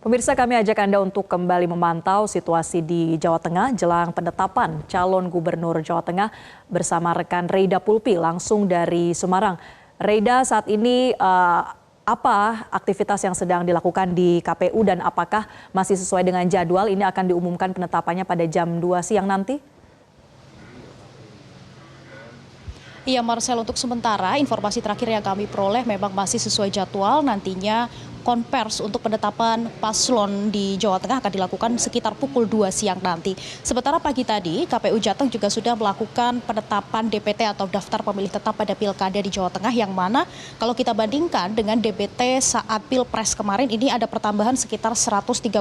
Pemirsa, kami ajak Anda untuk kembali memantau situasi di Jawa Tengah jelang penetapan calon gubernur Jawa Tengah bersama rekan Reida Pulpi langsung dari Semarang. Reida, saat ini apa aktivitas yang sedang dilakukan di KPU dan apakah masih sesuai dengan jadwal? Ini akan diumumkan penetapannya pada jam 2 siang nanti? Iya Marcel, untuk sementara informasi terakhir yang kami peroleh memang masih sesuai jadwal. Nantinya konvers untuk penetapan paslon di Jawa Tengah akan dilakukan sekitar pukul 2 siang nanti. Sementara pagi tadi KPU Jateng juga sudah melakukan penetapan DPT atau daftar pemilih tetap pada pilkada di Jawa Tengah, yang mana kalau kita bandingkan dengan DPT saat Pilpres kemarin, ini ada pertambahan sekitar 138.203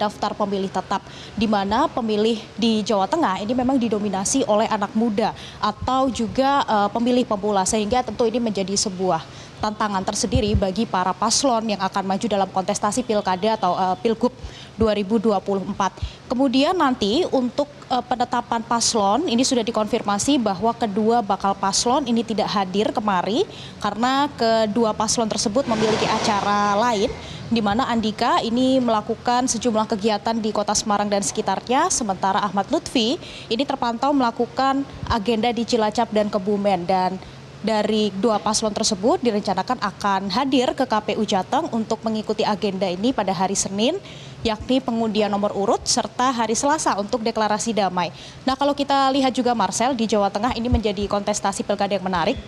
daftar pemilih tetap, di mana pemilih di Jawa Tengah ini memang didominasi oleh anak muda atau juga pemilih pemula, sehingga tentu ini menjadi sebuah tantangan tersendiri bagi para paslon yang akan maju dalam kontestasi pilkada atau Pilgub 2024. Kemudian nanti untuk penetapan paslon ini sudah dikonfirmasi bahwa kedua bakal paslon ini tidak hadir kemari karena kedua paslon tersebut memiliki acara lain, di mana Andika ini melakukan sejumlah kegiatan di Kota Semarang dan sekitarnya, sementara Ahmad Lutfi ini terpantau melakukan agenda di Cilacap dan Kebumen. Dan dari dua paslon tersebut direncanakan akan hadir ke KPU Jateng untuk mengikuti agenda ini pada hari Senin, yakni pengundian nomor urut, serta hari Selasa untuk deklarasi damai. Nah, kalau kita lihat juga Marcel, di Jawa Tengah ini menjadi kontestasi pilkada yang menarik,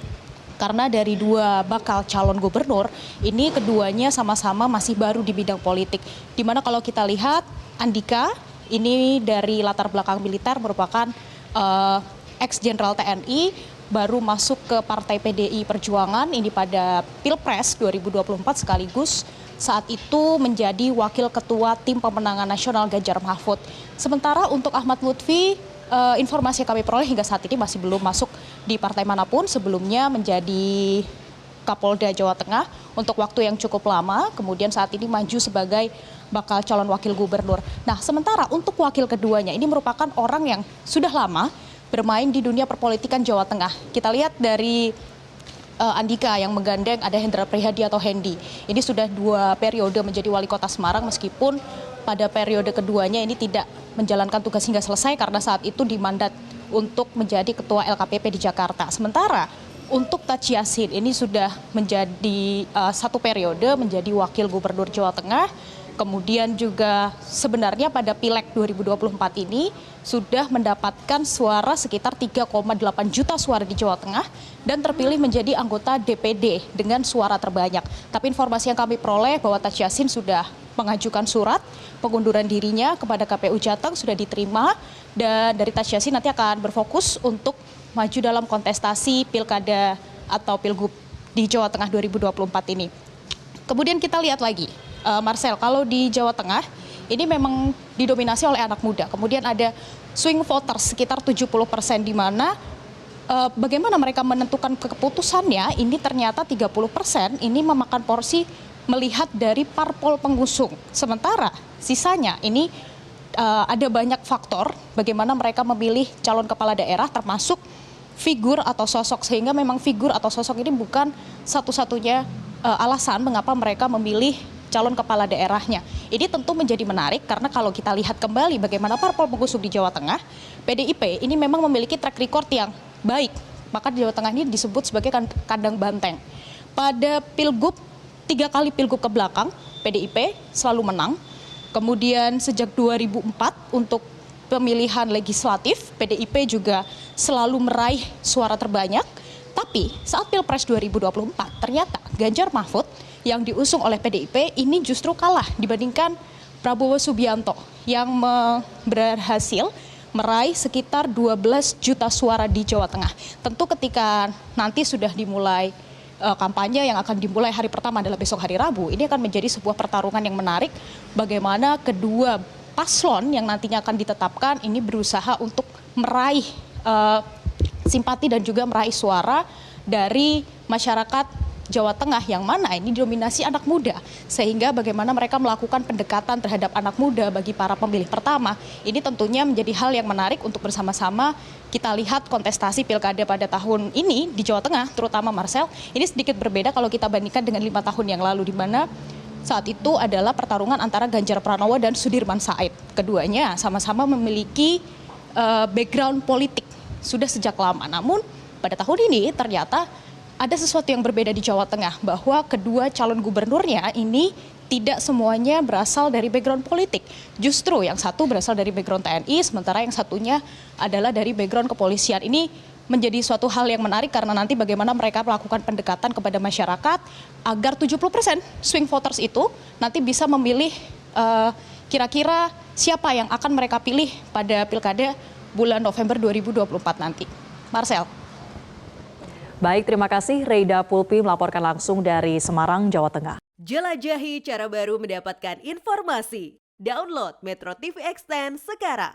karena dari dua bakal calon gubernur ini keduanya sama-sama masih baru di bidang politik. Dimana kalau kita lihat Andika ini dari latar belakang militer, merupakan ex-jenderal TNI, baru masuk ke Partai PDI Perjuangan ini pada Pilpres 2024, sekaligus saat itu menjadi Wakil Ketua Tim Pemenangan Nasional Ganjar Mahfud. Sementara untuk Ahmad Lutfi, informasi yang kami peroleh hingga saat ini masih belum masuk di partai manapun, sebelumnya menjadi Kapolda Jawa Tengah untuk waktu yang cukup lama, kemudian saat ini maju sebagai bakal calon wakil gubernur. Nah, sementara untuk wakil keduanya ini merupakan orang yang sudah lama bermain di dunia perpolitikan Jawa Tengah. Kita lihat dari Andika yang menggandeng ada Hendra Prihadi atau Hendi. Ini sudah 2 periode menjadi wali kota Semarang, meskipun pada periode keduanya ini tidak menjalankan tugas hingga selesai karena saat itu dimandat untuk menjadi ketua LKPP di Jakarta. Sementara untuk Taji Yassin ini sudah menjadi 1 periode menjadi wakil gubernur Jawa Tengah. Kemudian juga sebenarnya pada Pileg 2024 ini sudah mendapatkan suara sekitar 3,8 juta suara di Jawa Tengah dan terpilih menjadi anggota DPD dengan suara terbanyak. Tapi informasi yang kami peroleh bahwa Taji Yassin sudah mengajukan surat pengunduran dirinya kepada KPU Jateng, sudah diterima, dan dari Taji Yassin nanti akan berfokus untuk maju dalam kontestasi pilkada atau Pilgub di Jawa Tengah 2024 ini. Kemudian kita lihat lagi, Marcel, kalau di Jawa Tengah ini memang didominasi oleh anak muda. Kemudian ada swing voters sekitar 70%, di mana bagaimana mereka menentukan keputusannya ini ternyata 30% ini memakan porsi melihat dari parpol pengusung. Sementara sisanya ini ada banyak faktor bagaimana mereka memilih calon kepala daerah, termasuk figur atau sosok, sehingga memang figur atau sosok ini bukan satu-satunya alasan mengapa mereka memilih calon kepala daerahnya. Ini tentu menjadi menarik karena kalau kita lihat kembali bagaimana parpol pengusung di Jawa Tengah, PDIP ini memang memiliki track record yang baik. Maka di Jawa Tengah ini disebut sebagai kandang banteng. Pada Pilgub, 3 kali Pilgub ke belakang, PDIP selalu menang. Kemudian sejak 2004 untuk pemilihan legislatif, PDIP juga selalu meraih suara terbanyak. Tapi saat Pilpres 2024, ternyata Ganjar Mahfud yang diusung oleh PDIP ini justru kalah dibandingkan Prabowo Subianto yang berhasil meraih sekitar 12 juta suara di Jawa Tengah. Tentu ketika nanti sudah dimulai kampanye yang akan dimulai hari pertama adalah besok hari Rabu, ini akan menjadi sebuah pertarungan yang menarik bagaimana kedua paslon yang nantinya akan ditetapkan ini berusaha untuk meraih simpati dan juga meraih suara dari masyarakat Jawa Tengah, yang mana ini didominasi anak muda, sehingga bagaimana mereka melakukan pendekatan terhadap anak muda bagi para pemilih pertama ini tentunya menjadi hal yang menarik untuk bersama-sama kita lihat kontestasi pilkada pada tahun ini di Jawa Tengah, terutama Marcel. Ini sedikit berbeda kalau kita bandingkan dengan 5 tahun yang lalu, di mana saat itu adalah pertarungan antara Ganjar Pranowo dan Sudirman Said. Keduanya sama-sama memiliki background politik sudah sejak lama. Namun pada tahun ini ternyata ada sesuatu yang berbeda di Jawa Tengah, bahwa kedua calon gubernurnya ini tidak semuanya berasal dari background politik. Justru yang satu berasal dari background TNI, sementara yang satunya adalah dari background kepolisian. Ini menjadi suatu hal yang menarik karena nanti bagaimana mereka melakukan pendekatan kepada masyarakat agar 70% swing voters itu nanti bisa memilih kira-kira siapa yang akan mereka pilih pada pilkada bulan November 2024 nanti. Marcel. Baik, terima kasih Reida Pulpi melaporkan langsung dari Semarang, Jawa Tengah. Jelajahi cara baru mendapatkan informasi. Download Metro TV Extend sekarang.